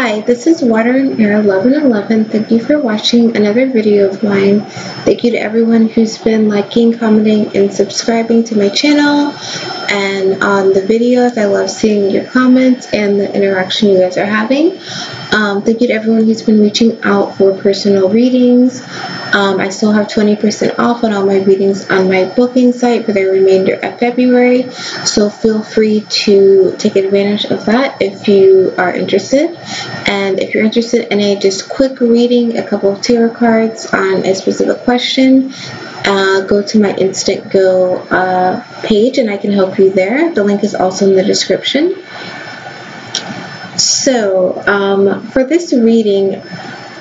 Hi, this is Water and Air 1111. Thank you for watching another video of mine. Thank you to everyone who's been liking, commenting, and subscribing to my channel and on the videos. I love seeing your comments and the interaction you guys are having. Thank you to everyone who's been reaching out for personal readings. I still have 20% off on all my readings on my booking site for the remainder of February, so feel free to take advantage of that if you are interested. And if you're interested in a just quick reading, a couple of tarot cards on a specific question, go to my Instant Go page and I can help you there. The link is also in the description. So for this reading,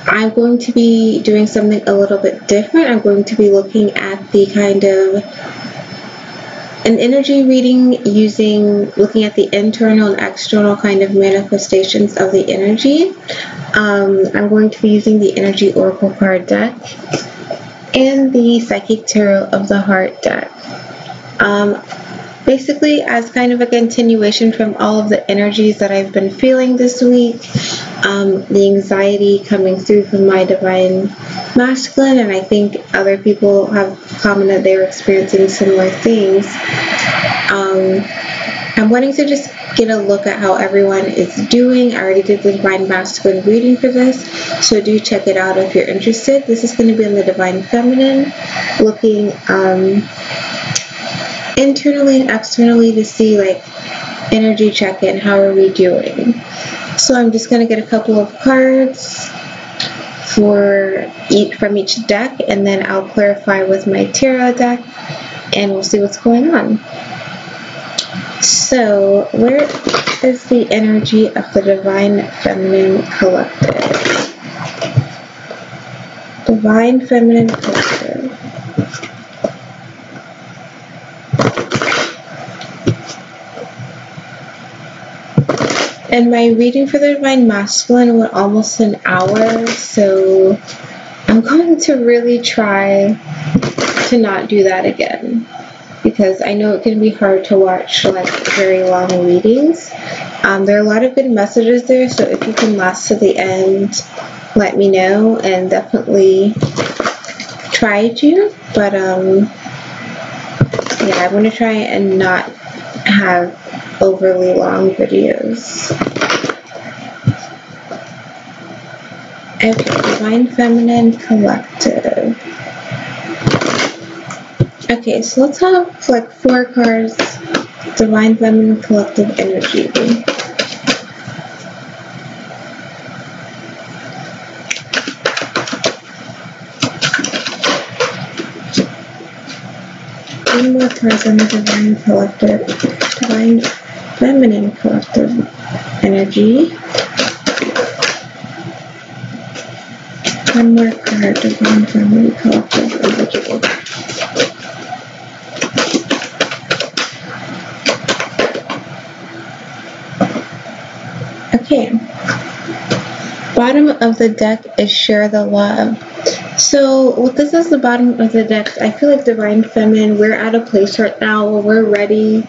I'm going to be doing something a little bit different. I'm going to be looking at the kind of an energy reading looking at the internal and external kind of manifestations of the energy. I'm going to be using the Energy Oracle card deck and the Psychic Tarot of the Heart deck. Basically, as kind of a continuation from all of the energies that I've been feeling this week, the anxiety coming through from my Divine Masculine, and I think other people have commented they were experiencing similar things. I'm wanting to just get a look at how everyone is doing. I already did the Divine Masculine reading for this, so do check it out if you're interested. This is going to be on the Divine Feminine, looking internally and externally to see like energy check-in, how are we doing. So I'm just going to get a couple of cards from each deck, and then I'll clarify with my tarot deck and we'll see what's going on. So where is the energy of the Divine Feminine Collective? Divine Feminine Collective. And my reading for the Divine Masculine went almost an hour, so I'm going to really try to not do that again, because I know it can be hard to watch like very long readings. There are a lot of good messages there, so if you can last to the end, let me know, and definitely try to. But yeah, I'm going to try and not have overly long videos. Okay, Divine Feminine Collective. Okay, so let's have like 4 cards. Divine Feminine Collective energy. One more card on the Divine Feminine Collective energy. One more card, Divine Feminine Collective energy. Okay. Bottom of the deck is Share the Love. So with this as the bottom of the deck, I feel like Divine Feminine, we're at a place right now where we're ready.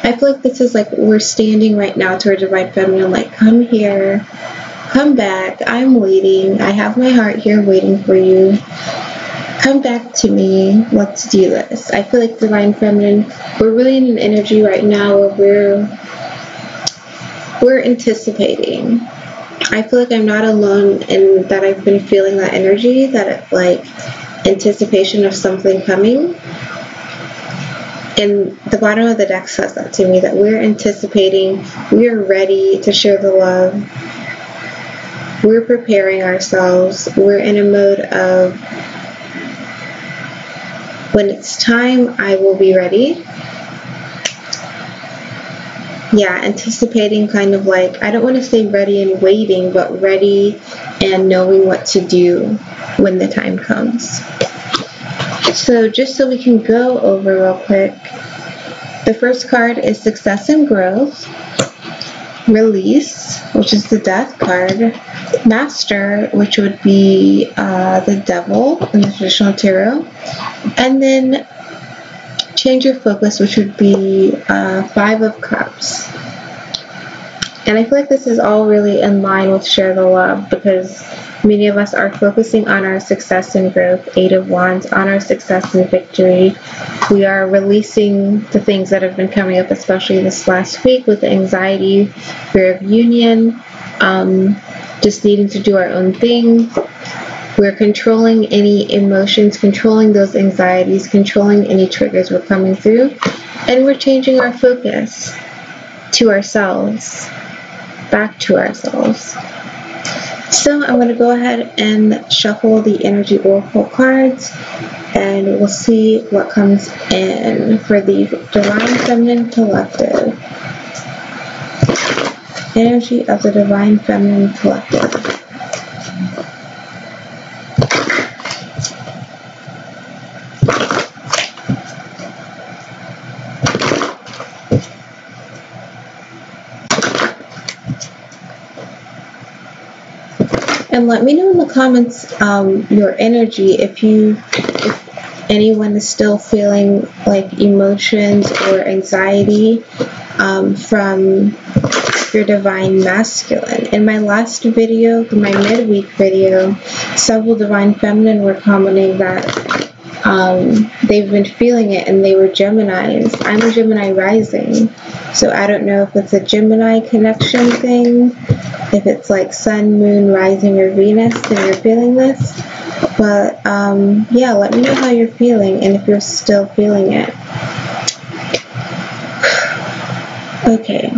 I feel like this is like we're standing right now to our Divine Feminine, like, come here, come back, I'm waiting, I have my heart here waiting for you, come back to me, let's do this. I feel like Divine Feminine, we're really in an energy right now where we're anticipating. I feel like I'm not alone in that. I've been feeling that energy, that it's like anticipation of something coming. And the bottom of the deck says that to me, that we're anticipating, we're ready to share the love, we're preparing ourselves, we're in a mode of when it's time, I will be ready. Yeah, anticipating, kind of like, I don't want to say ready and waiting, but ready and knowing what to do when the time comes. So just so we can go over real quick, the first card is Success and Growth, Release, which is the Death card, Master, which would be the Devil in the traditional tarot, and then Change Your Focus, which would be 5 of Cups. And I feel like this is all really in line with Share the Love, because many of us are focusing on our success and growth, 8 of Wands, on our success and victory. We are releasing the things that have been coming up, especially this last week with anxiety, fear of union, just needing to do our own thing. We're controlling any emotions, controlling those anxieties, controlling any triggers we're coming through, and we're changing our focus to ourselves, back to ourselves. So I'm going to go ahead and shuffle the Energy Oracle cards, and we'll see what comes in for the Divine Feminine Collective. Energy of the Divine Feminine Collective. And let me know in the comments your energy, if anyone is still feeling like emotions or anxiety from your Divine Masculine. In my last video, my midweek video, several Divine Feminine were commenting that they've been feeling it, and they were Geminis. I'm a Gemini rising, so I don't know if it's a Gemini connection thing, if it's like Sun, Moon, Rising, or Venus, and you're feeling this. But yeah, let me know how you're feeling and if you're still feeling it. Okay,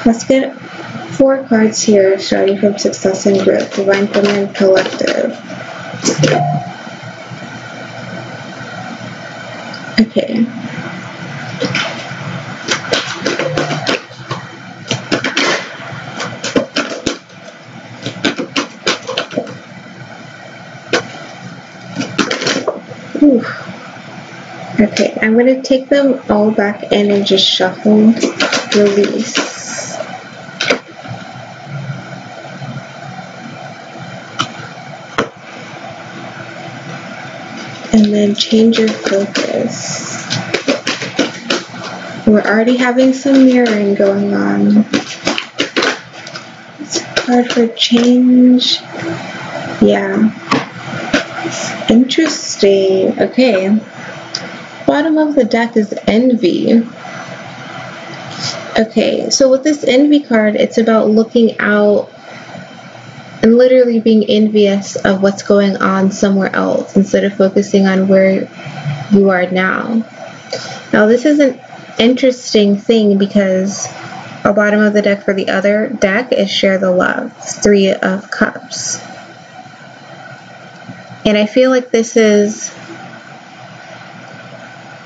let's get 4 cards here, starting from Success and Growth, Divine Feminine Collective. Okay. Ooh. Okay, I'm going to take them all back in and just shuffle, release. And then change your focus. We're already having some mirroring going on. It's a card for change. Yeah. Interesting. Okay. Bottom of the deck is Envy. Okay, so with this Envy card, it's about looking out and literally being envious of what's going on somewhere else instead of focusing on where you are now. Now, this is an interesting thing because our bottom of the deck for the other deck is Share the Love, 3 of Cups. And I feel like this is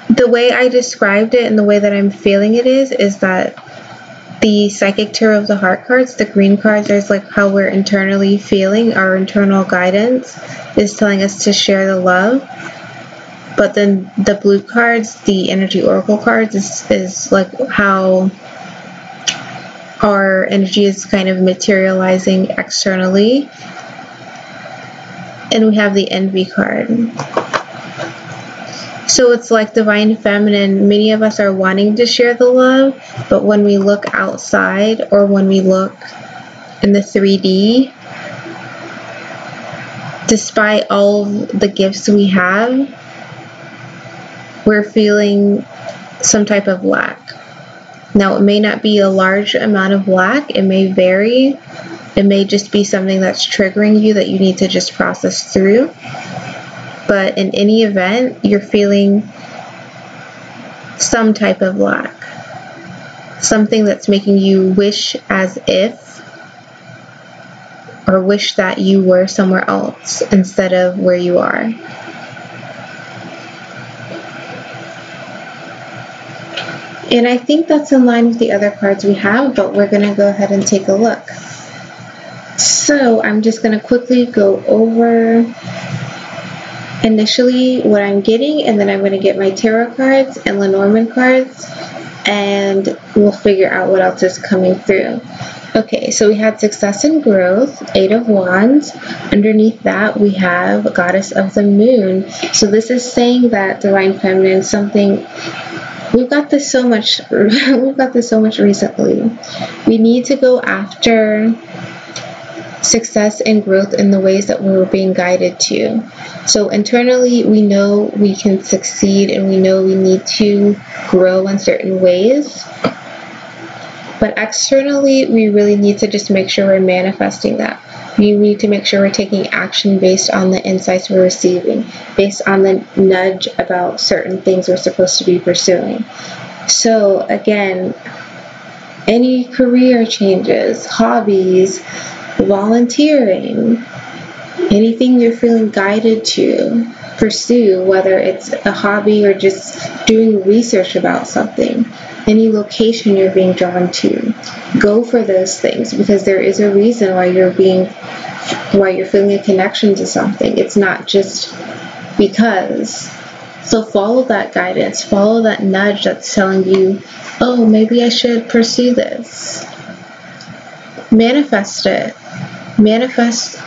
the way I described it, and the way that I'm feeling it is that the Psychic Tarot of the Heart cards, the green cards, there's like how we're internally feeling, our internal guidance is telling us to share the love. But then the blue cards, the Energy Oracle cards, is like how our energy is kind of materializing externally. And we have the Envy card. So it's like Divine Feminine, many of us are wanting to share the love, but when we look outside or when we look in the 3D, despite all the gifts we have, we're feeling some type of lack. Now, it may not be a large amount of lack, it may vary, it may just be something that's triggering you that you need to just process through. But in any event, you're feeling some type of lack. Something that's making you wish as if, or wish that you were somewhere else instead of where you are. And I think that's in line with the other cards we have, but we're going to go ahead and take a look. So I'm just going to quickly go over initially what I'm getting, and then I'm going to get my tarot cards and Lenormand cards, and we'll figure out what else is coming through. Okay, so we had Success and Growth, 8 of Wands. Underneath that, we have Goddess of the Moon. So this is saying that Divine Feminine, something we've got this so much recently. We need to go after success and growth in the ways that we're being guided to. So internally, we know we can succeed and we know we need to grow in certain ways. But externally, we really need to just make sure we're manifesting that. We need to make sure we're taking action based on the insights we're receiving, based on the nudge about certain things we're supposed to be pursuing. So again, any career changes, hobbies, volunteering, anything you're feeling guided to pursue, whether it's a hobby or just doing research about something, any location you're being drawn to, go for those things, because there is a reason why you're feeling a connection to something. It's not just because. So follow that guidance, follow that nudge that's telling you, oh, maybe I should pursue this. Manifest it. Manifest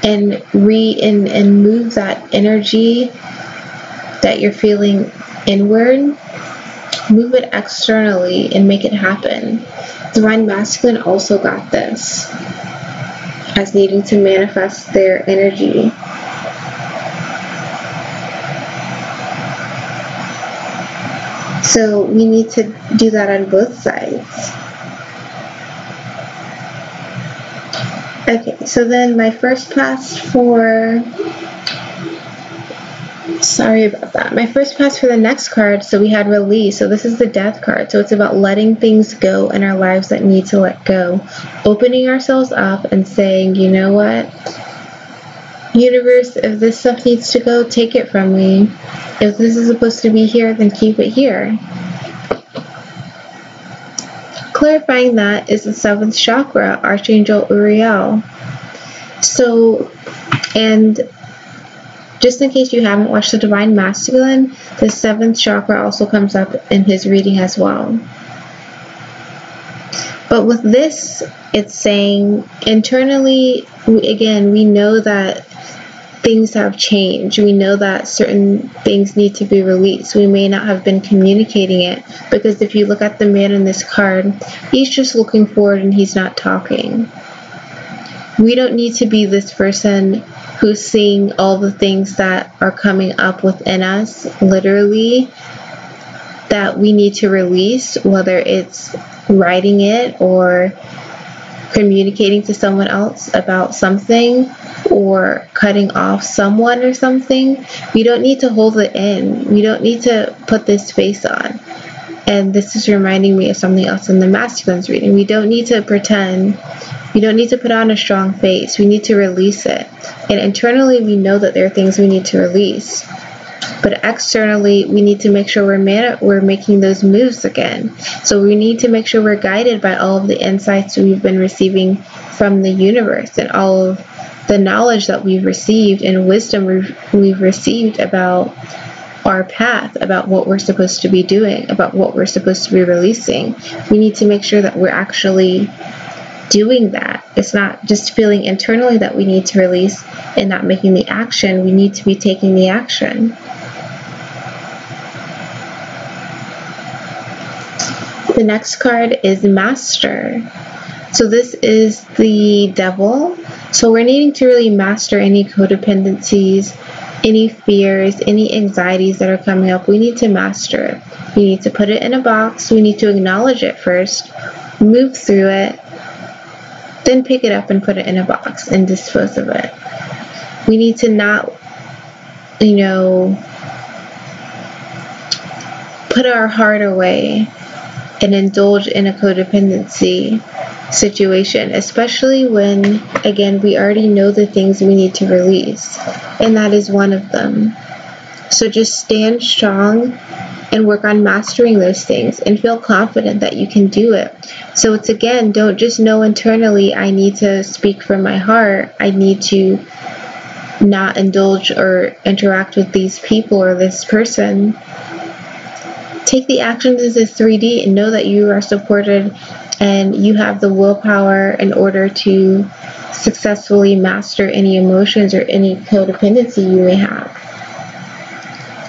and move that energy that you're feeling inward. Move it externally and make it happen. Divine Masculine also got this as needing to manifest their energy. So we need to do that on both sides. Okay, so then my first pass for... Sorry about that. My first pass for the next card, so we had release. So this is the Death card. So it's about letting things go in our lives that need to let go. Opening ourselves up and saying, you know what? Universe, if this stuff needs to go, take it from me. If this is supposed to be here, then keep it here. Clarifying that is the 7th chakra, Archangel Uriel. So, and just in case you haven't watched the Divine Masculine, the 7th chakra also comes up in his reading as well. But with this, it's saying internally, we know that things have changed. We know that certain things need to be released. We may not have been communicating it, because if you look at the man in this card, he's just looking forward and he's not talking. We don't need to be this person who's seeing all the things that are coming up within us, literally, that we need to release, whether it's writing it or communicating to someone else about something or cutting off someone or something. We don't need to hold it in. We don't need to put this face on. And this is reminding me of something else in the Masculine's reading. We don't need to pretend. We don't need to put on a strong face. We need to release it. And internally, we know that there are things we need to release. But externally, we need to make sure we're making those moves again. So we need to make sure we're guided by all of the insights we've been receiving from the universe and all of the knowledge that we've received and wisdom we've received about our path, about what we're supposed to be doing, about what we're supposed to be releasing. We need to make sure that we're actually doing that. It's not just feeling internally that we need to release and not making the action. We need to be taking the action. The next card is Master. So this is the Devil. So we're needing to really master any codependencies, any fears, any anxieties that are coming up. We need to master it. We need to put it in a box. We need to acknowledge it first, move through it, then pick it up and put it in a box and dispose of it. We need to not, put our heart away and indulge in a codependency situation, especially when, again, we already know the things we need to release, and that is one of them. So just stand strong and work on mastering those things and feel confident that you can do it. So it's, again, don't just know internally, I need to speak from my heart, I need to not indulge or interact with these people or this person. Take the actions as a 3D and know that you are supported and you have the willpower in order to successfully master any emotions or any codependency you may have.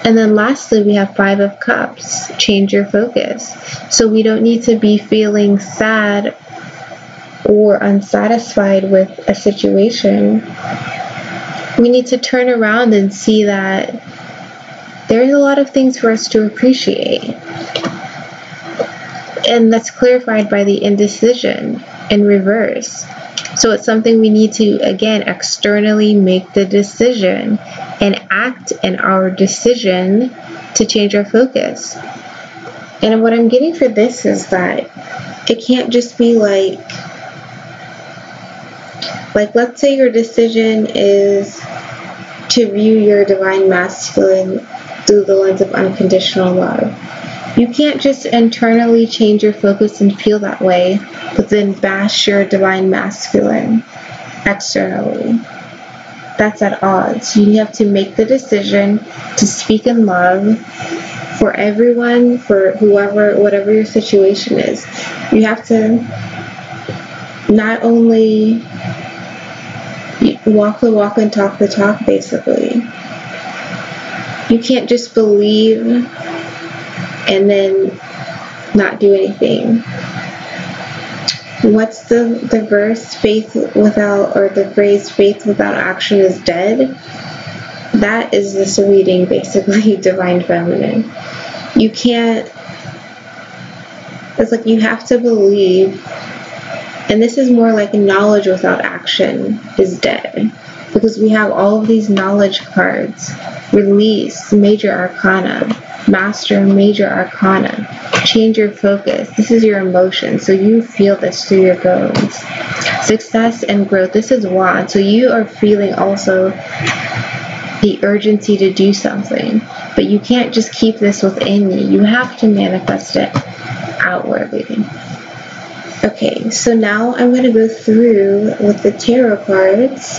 And then lastly, we have 5 of Cups, change your focus. So we don't need to be feeling sad or unsatisfied with a situation. We need to turn around and see that there's a lot of things for us to appreciate. And that's clarified by the indecision in reverse. So it's something we need to, again, externally make the decision and act in our decision to change our focus. And what I'm getting for this is that it can't just be like let's say your decision is to view your divine masculine through the lens of unconditional love. You can't just internally change your focus and feel that way, but then bash your divine masculine externally. That's at odds. You have to make the decision to speak in love for everyone, for whoever, whatever your situation is. You have to not only walk the walk and talk the talk, basically. You can't just believe and then not do anything. What's the verse, faith without, or the phrase, faith without action is dead? That is this reading, basically, Divine Feminine. You can't, it's like you have to believe, and this is more like knowledge without action is dead. Because we have all of these knowledge cards, release, major arcana, master, major arcana, change your focus. This is your emotion, so you feel this through your bones. Success and growth, this is wand, so you are feeling also the urgency to do something, but you can't just keep this within you. You have to manifest it outwardly. Okay, so now I'm going to go through with the tarot cards,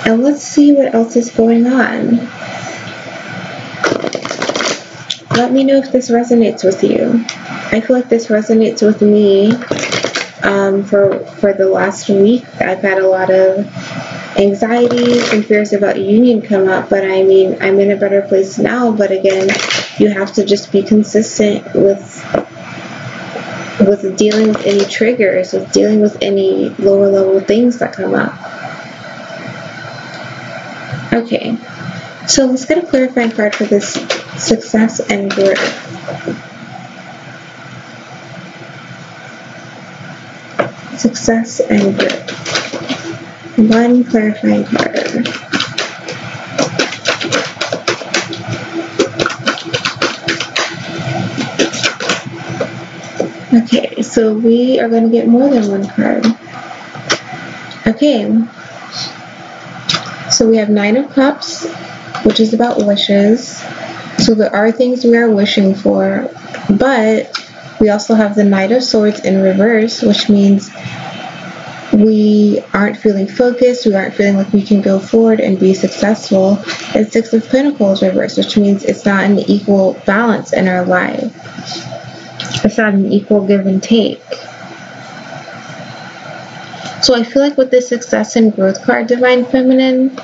and let's see what else is going on. Let me know if this resonates with you. I feel like this resonates with me. For the last week, I've had a lot of anxieties and fears about union come up, but I mean, I'm in a better place now. But again, you have to just be consistent with dealing with any triggers, with dealing with any lower level things that come up. Okay, so let's get a clarifying card for this success and growth. Success and growth. One clarifying card. Okay, so we are going to get more than one card. Okay, so we have 9 of Cups, which is about wishes. So there are things we are wishing for, but we also have the Knight of Swords in reverse, which means we aren't feeling focused, we aren't feeling like we can go forward and be successful. And 6 of Pentacles reverse, which means it's not an equal balance in our life. It's not an equal give and take. So I feel like with this success and growth card, Divine Feminine,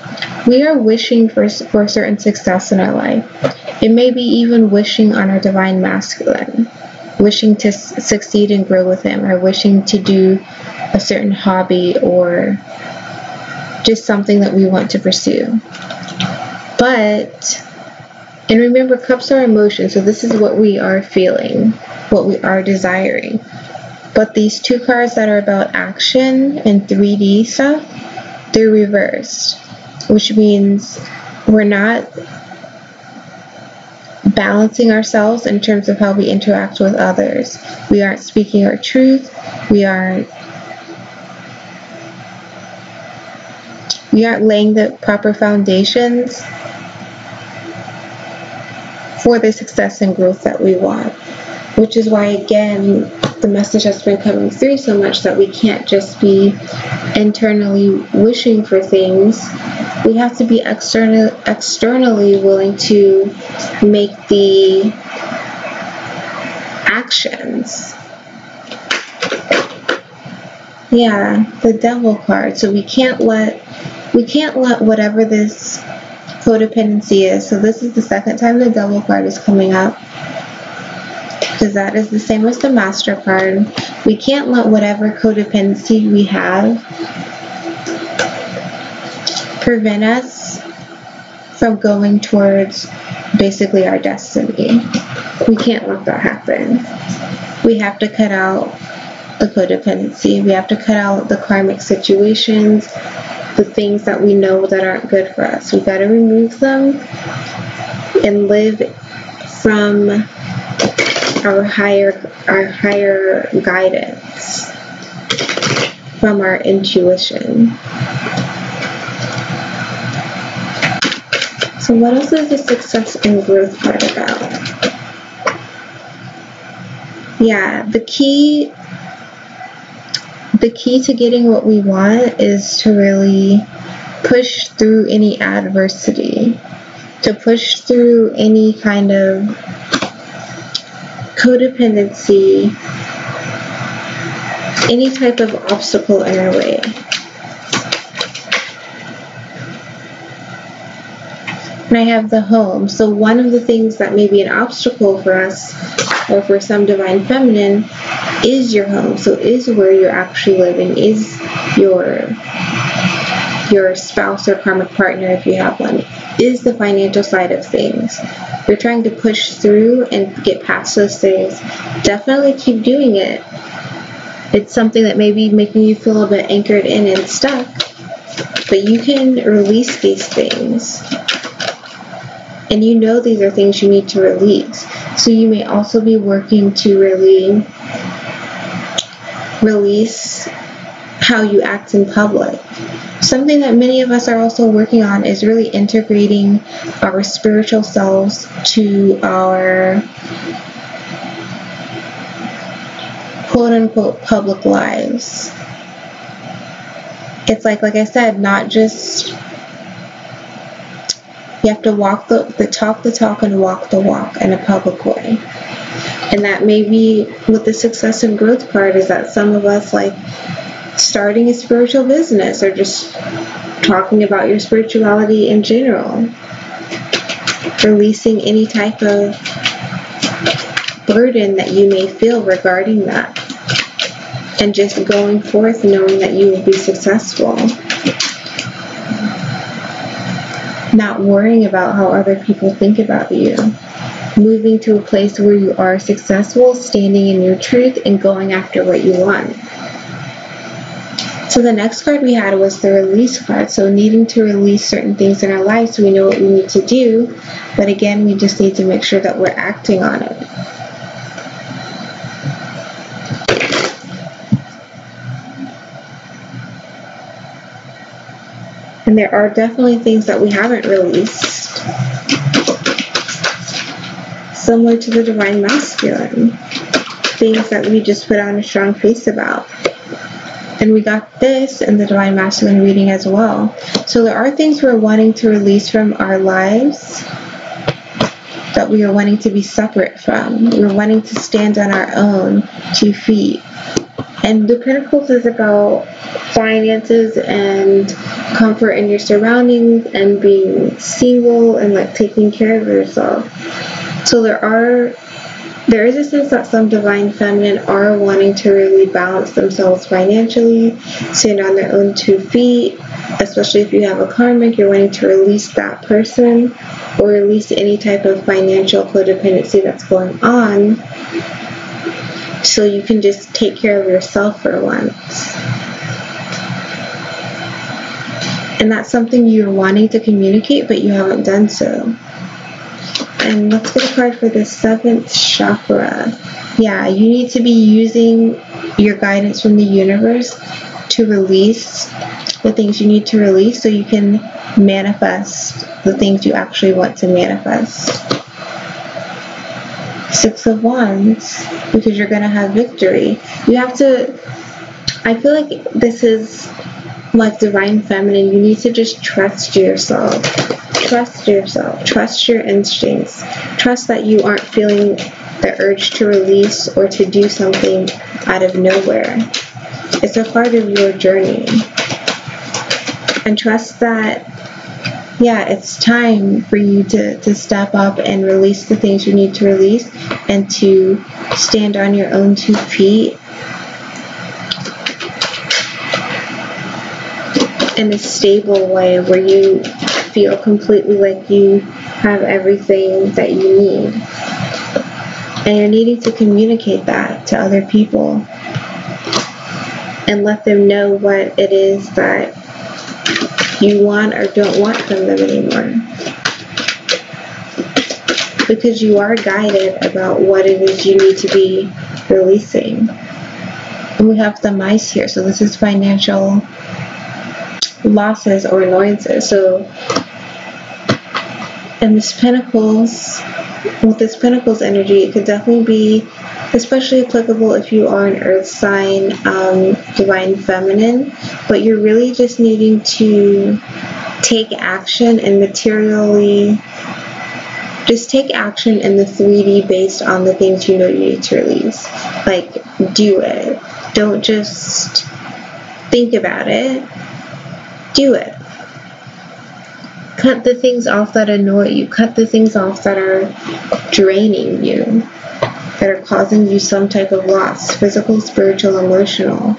we are wishing for certain success in our life. It may be even wishing on our Divine Masculine, wishing to succeed and grow with him, or wishing to do a certain hobby or just something that we want to pursue. And remember, cups are emotions, so this is what we are feeling, what we are desiring. But these 2 cards that are about action and 3D stuff, they're reversed, which means we're not balancing ourselves in terms of how we interact with others. We aren't speaking our truth. We aren't laying the proper foundations for the success and growth that we want. Which is why, again, the message has been coming through so much that we can't just be internally wishing for things. We have to be externally willing to make the actions. Yeah, the Devil card. So we can't let whatever this codependency is. So this is the second time the Devil card is coming up, because that is the same as the Master card. We can't let whatever codependency we have prevent us from going towards basically our destiny. We can't let that happen. We have to cut out the codependency. We have to cut out the karmic situations, the things that we know that aren't good for us. We got to remove them and live from our higher guidance, from our intuition. So what else is the success and growth part about? Yeah, the key to getting what we want is to really push through any adversity, to push through any kind of codependency, any type of obstacle in our way. And I have the home. So one of the things that may be an obstacle for us, or for some divine feminine, is your home. So is where you're actually living, is your spouse or karmic partner, if you have one, is the financial side of things. You're trying to push through and get past those things. Definitely keep doing it. It's something that may be making you feel a bit anchored in and stuck, but you can release these things. And you know these are things you need to release. So you may also be working to really release how you act in public. Something that many of us are also working on is really integrating our spiritual selves to our quote-unquote public lives. It's like I said, not just... You have to talk the talk and walk the walk in a public way. And that may be with the success and growth card, is that some of us like starting a spiritual business, or just talking about your spirituality in general. Releasing any type of burden that you may feel regarding that. And just going forth knowing that you will be successful. Not worrying about how other people think about you. Moving to a place where you are successful, standing in your truth, and going after what you want. So the next card we had was the release card. So needing to release certain things in our lives, so we know what we need to do. But again, we just need to make sure that we're acting on it. And there are definitely things that we haven't released. Similar to the Divine Masculine. Things that we just put on a strong face about. And we got this in the Divine Masculine reading as well. So there are things we're wanting to release from our lives that we are wanting to be separate from. We're wanting to stand on our own 2 feet. And the Pentacles is about finances and comfort in your surroundings and being single and like taking care of yourself. So there is a sense that some divine feminine are wanting to really balance themselves financially, stand on their own 2 feet, especially if you have a karmic, you're wanting to release that person or release any type of financial codependency that's going on, so you can just take care of yourself for once. And that's something you're wanting to communicate, but you haven't done so. And let's get a card for the 7th chakra. Yeah, you need to be using your guidance from the universe to release the things you need to release, so you can manifest the things you actually want to manifest. 6 of Wands, because you're going to have victory. You have to, I feel like this is like divine feminine. You need to just trust yourself. Trust yourself. Trust your instincts. Trust that you aren't feeling the urge to release or to do something out of nowhere. It's a part of your journey. And trust that yeah, it's time for you to step up and release the things you need to release, and to stand on your own 2 feet in a stable way where you feel completely like you have everything that you need. And you're needing to communicate that to other people and let them know what it is that you want or don't want from them anymore. Because you are guided about what it is you need to be releasing. And we have the mice here, so this is financial losses or annoyances. So, and this Pentacles, with this Pentacles energy, it could definitely be especially applicable if you are an earth sign, divine feminine, but you're really just needing to take action and materially just take action in the 3D based on the things you know you need to release. Like, do it. Don't just think about it. Do it. Cut the things off that annoy you. Cut the things off that are draining you, that are causing you some type of loss, physical, spiritual, emotional.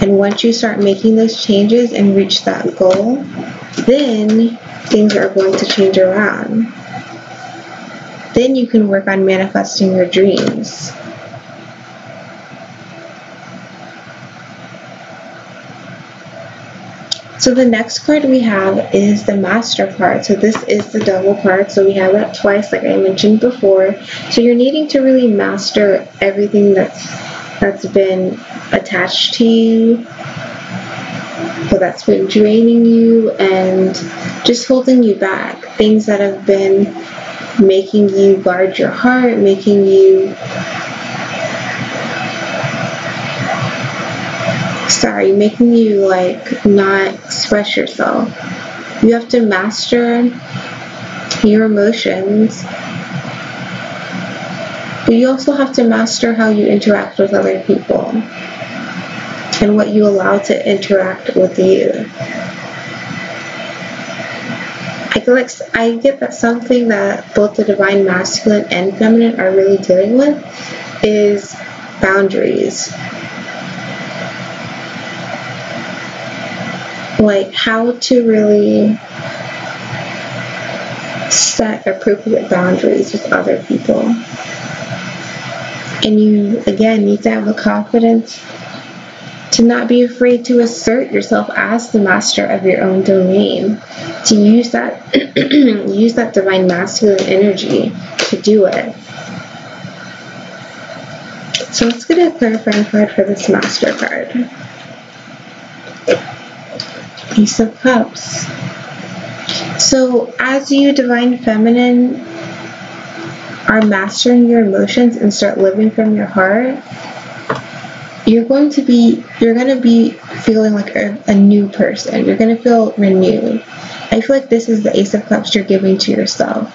And once you start making those changes and reach that goal, then things are going to change around. Then you can work on manifesting your dreams. So the next card we have is the Master card. So this is the Devil card. So we have that twice, like I mentioned before. So you're needing to really master everything that's been attached to you, or that's been draining you and just holding you back. Things that have been making you guard your heart, making you like not express yourself. You have to master your emotions, but you also have to master how you interact with other people and what you allow to interact with you. I get that something that both the divine masculine and feminine are really dealing with is boundaries. Like how to really set appropriate boundaries with other people. And you, again, need to have the confidence to not be afraid to assert yourself as the master of your own domain. To use that use that divine masculine energy to do it. So let's get a clarifying card for this Master card. Ace of Cups. So as you, divine feminine, are mastering your emotions and start living from your heart, you're going to be feeling like a new person. You're going to feel renewed. I feel like this is the Ace of Cups you're giving to yourself.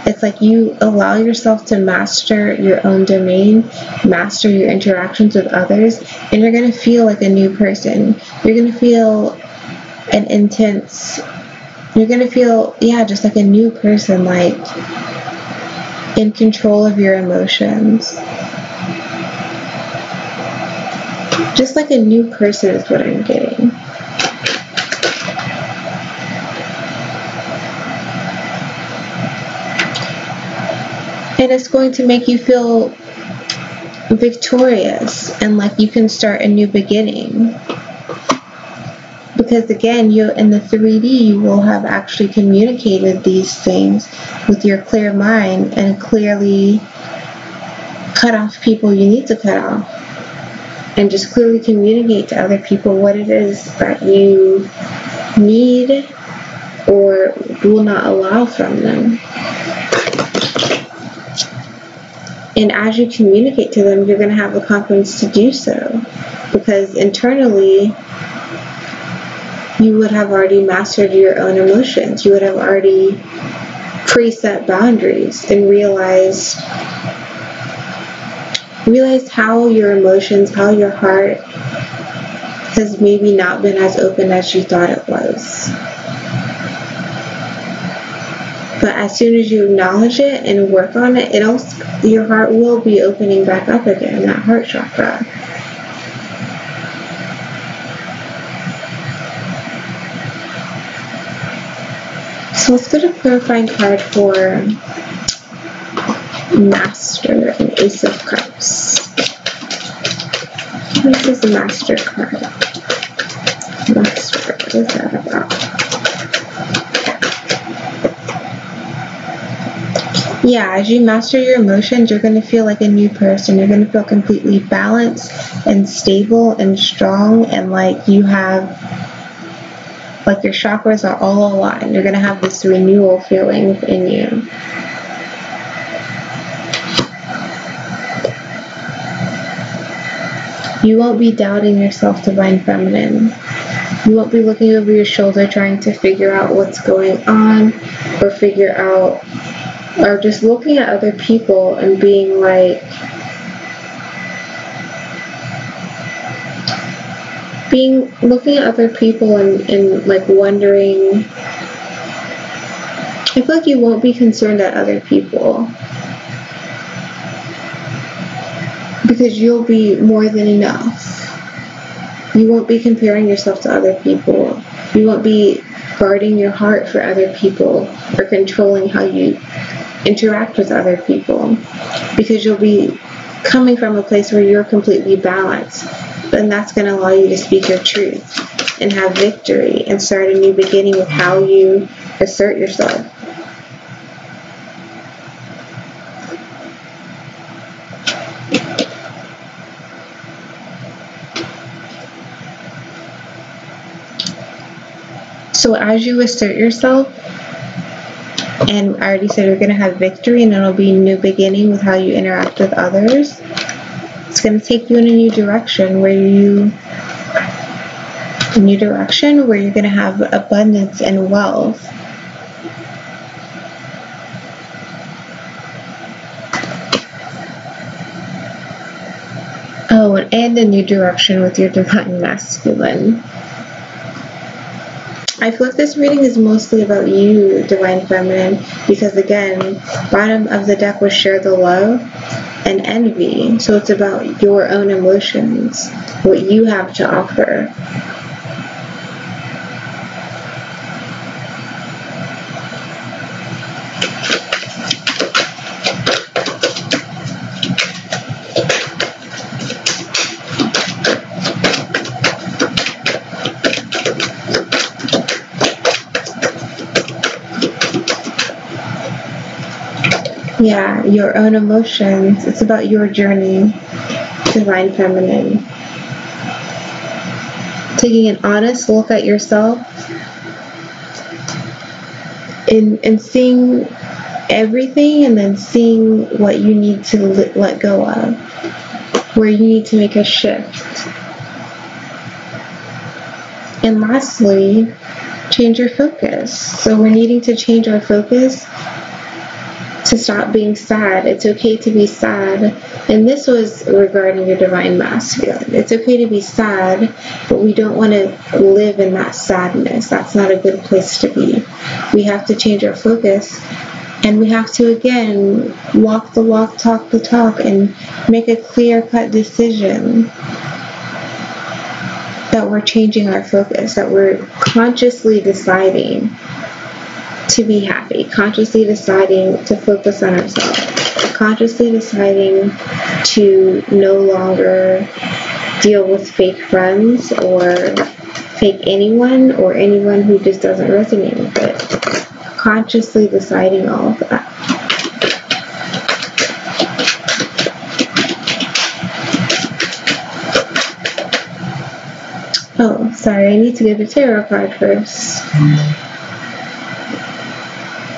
It's like you allow yourself to master your own domain, master your interactions with others, and you're going to feel like a new person. You're going to feel just like a new person, like in control of your emotions. Just like a new person is what I'm getting. And it's going to make you feel victorious and like you can start a new beginning. Because again, you in the 3D, you will have actually communicated these things with your clear mind and clearly cut off people you need to cut off. And just clearly communicate to other people what it is that you need or will not allow from them. And as you communicate to them, you're going to have the confidence to do so. Because internally, you would have already mastered your own emotions. You would have already preset boundaries and realized how your emotions, how your heart has maybe not been as open as you thought it was. But as soon as you acknowledge it and work on it, your heart will be opening back up again, that heart chakra. So let's get a clarifying card for Master and Ace of Cups. This is the Master card. Master, what is that about? Yeah, as you master your emotions, you're going to feel like a new person. You're going to feel completely balanced and stable and strong, and like you have, like your chakras are all aligned. You're going to have this renewal feeling within you. You won't be doubting yourself, Divine Feminine. You won't be looking over your shoulder trying to figure out what's going on, or just looking at other people and being like, looking at other people and like wondering. I feel like you won't be concerned at other people, because you'll be more than enough. You won't be comparing yourself to other people. You won't be guarding your heart for other people or controlling how you interact with other people, because you'll be coming from a place where you're completely balanced. And that's going to allow you to speak your truth and have victory and start a new beginning with how you assert yourself. So as you assert yourself, and I already said you're going to have victory, and it'll be a new beginning with how you interact with others. It's going to take you in a new direction where you're going to have abundance and wealth. Oh, and a new direction with your Divine Masculine. I feel like this reading is mostly about you, Divine Feminine, because again, bottom of the deck was share the love and envy. So it's about your own emotions, what you have to offer. Yeah, your own emotions. It's about your journey, Divine Feminine. Taking an honest look at yourself and seeing everything, and then seeing what you need to let go of, where you need to make a shift. And lastly, change your focus. So we're needing to change our focus to stop being sad. It's okay to be sad. And this was regarding your Divine Masculine. It's okay to be sad, but we don't want to live in that sadness. That's not a good place to be. We have to change our focus, and we have to, again, walk the walk, talk the talk, and make a clear-cut decision that we're changing our focus, that we're consciously deciding to be happy, consciously deciding to focus on ourselves, consciously deciding to no longer deal with fake friends or fake anyone, or anyone who just doesn't resonate with it. Consciously deciding all of that. Oh, sorry, I need to get a tarot card first.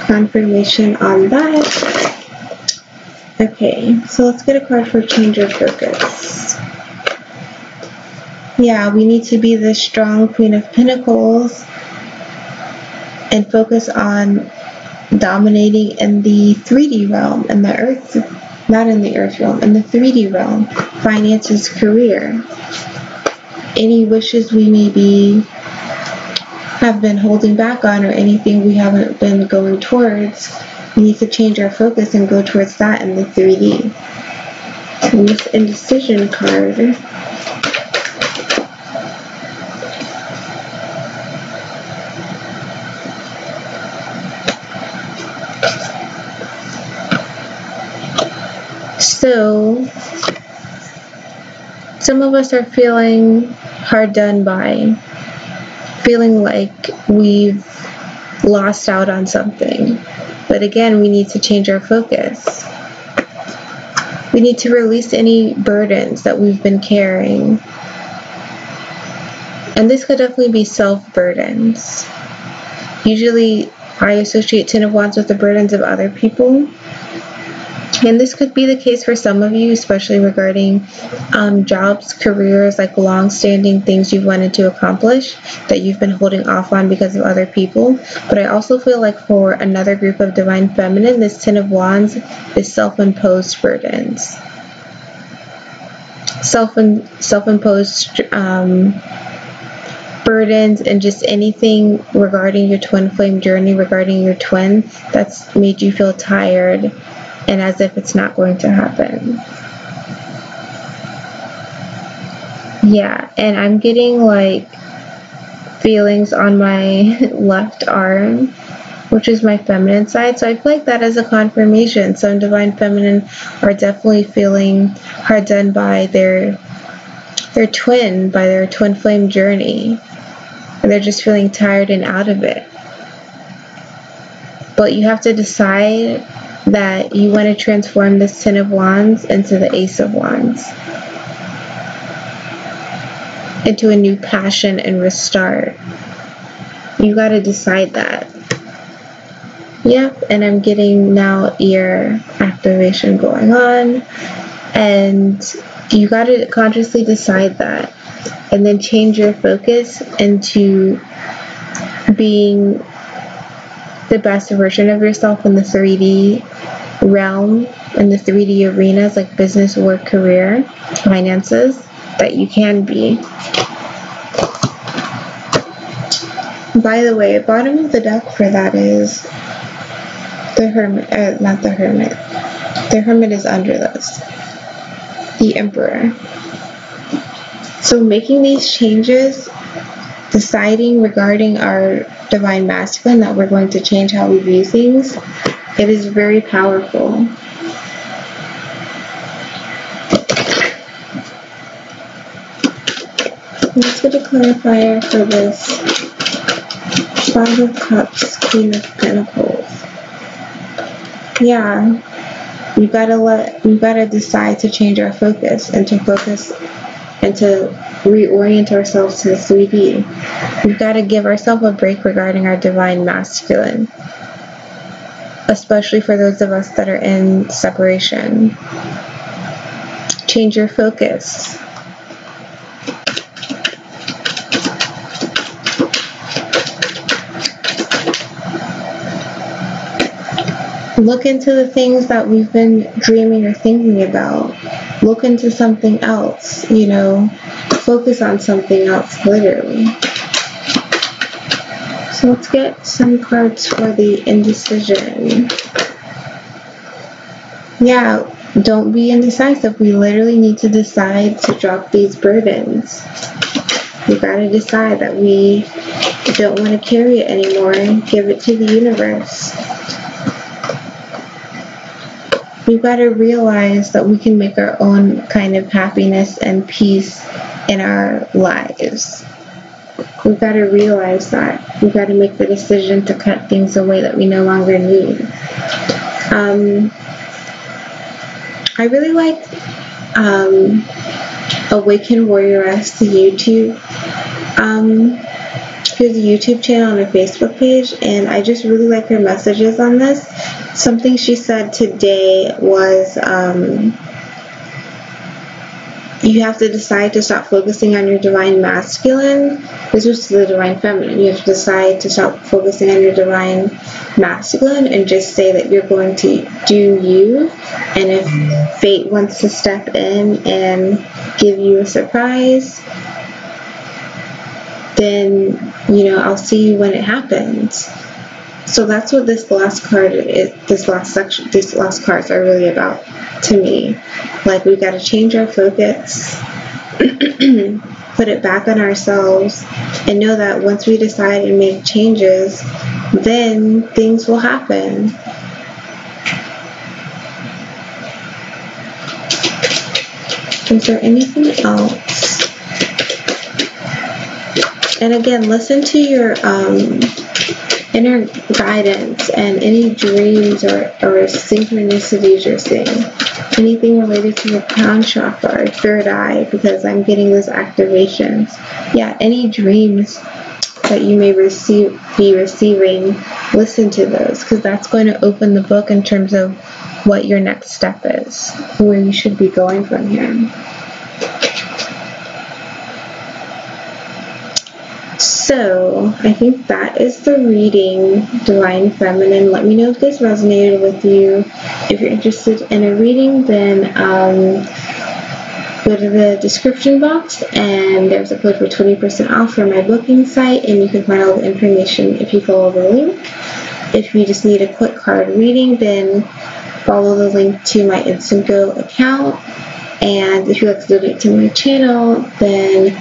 Confirmation on that. Okay, so let's get a card for change of focus. Yeah, we need to be the strong Queen of Pentacles and focus on dominating in the 3D realm, in the earth, not in the earth realm, in the 3D realm. Finances, career. Any wishes we may be have been holding back on, or anything we haven't been going towards, we need to change our focus and go towards that in the 3D. And this indecision card. So, some of us are feeling hard done by, feeling like we've lost out on something. But again, we need to change our focus. We need to release any burdens that we've been carrying. And this could definitely be self-burdens. Usually, I associate Ten of Wands with the burdens of other people. And this could be the case for some of you, especially regarding jobs, careers, like long-standing things you've wanted to accomplish that you've been holding off on because of other people. But I also feel like for another group of Divine Feminine, this Ten of Wands is self-imposed burdens. Self-imposed burdens, and just anything regarding your twin flame journey, regarding your twin, that's made you feel tired and as if it's not going to happen. Yeah, and I'm getting like feelings on my left arm, which is my feminine side. So I feel like that is a confirmation. Some Divine Feminine are definitely feeling hard done by their twin flame journey. And they're just feeling tired and out of it. But you have to decide that you want to transform this Ten of Wands into the Ace of Wands, into a new passion and restart. You got to decide that. Yep, and I'm getting now ear activation going on, and you got to consciously decide that, and then change your focus into being the best version of yourself in the 3D realm, in the 3D arenas like business, work, career, finances, that you can be. By the way, bottom of the deck for that is the Hermit, not the Hermit. The Hermit is under this. The Emperor. So making these changes, deciding regarding our Divine Masculine that we're going to change how we view things, it is very powerful. Let's get a clarifier for this Five of Cups, Queen of Pentacles. Yeah, you gotta decide to change our focus and to reorient ourselves to the 3D. We've got to give ourselves a break regarding our Divine Masculine, especially for those of us that are in separation. Change your focus. Look into the things that we've been dreaming or thinking about. Look into something else, focus on something else, literally. So let's get some cards for the indecision. Yeah, don't be indecisive. We literally need to decide to drop these burdens. We gotta decide that we don't want to carry it anymore and give it to the universe. We've got to realize that we can make our own kind of happiness and peace in our lives. We've got to realize that. We've got to make the decision to cut things away that we no longer need. I really like Awakened Warrioress, the YouTube. Here's a YouTube channel and a Facebook page, and I just really like her messages on this. Something she said today was, you have to decide to stop focusing on your Divine Masculine. This was to the Divine Feminine. You have to decide to stop focusing on your Divine Masculine and just say that you're going to do you. And if fate wants to step in and give you a surprise, then, you know, I'll see you when it happens. So that's what this last card is, these last cards are really about to me. Like, we've got to change our focus, put it back on ourselves, and know that once we decide and make changes, then things will happen. Is there anything else? And again, listen to your inner guidance and any dreams or synchronicities you're seeing. Anything related to your crown chakra or third eye, because I'm getting those activations. Yeah, any dreams that you may be receiving, listen to those, because that's going to open the book in terms of what your next step is, where you should be going from here. So, I think that is the reading, Divine Feminine. Let me know if this resonated with you. If you're interested in a reading, then go to the description box, and there's a code for 20% off for my booking site, and you can find all the information if you follow the link. If you just need a quick card reading, then follow the link to my Instant Go account. And if you'd like to donate to my channel, then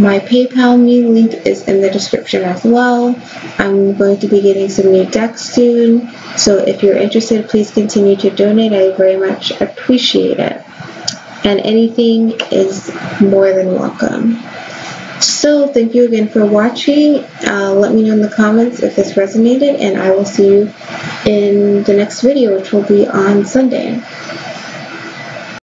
my PayPal me link is in the description as well. I'm going to be getting some new decks soon, so if you're interested, please continue to donate. I very much appreciate it. And anything is more than welcome. So thank you again for watching. Let me know in the comments if this resonated, and I will see you in the next video, which will be on Sunday.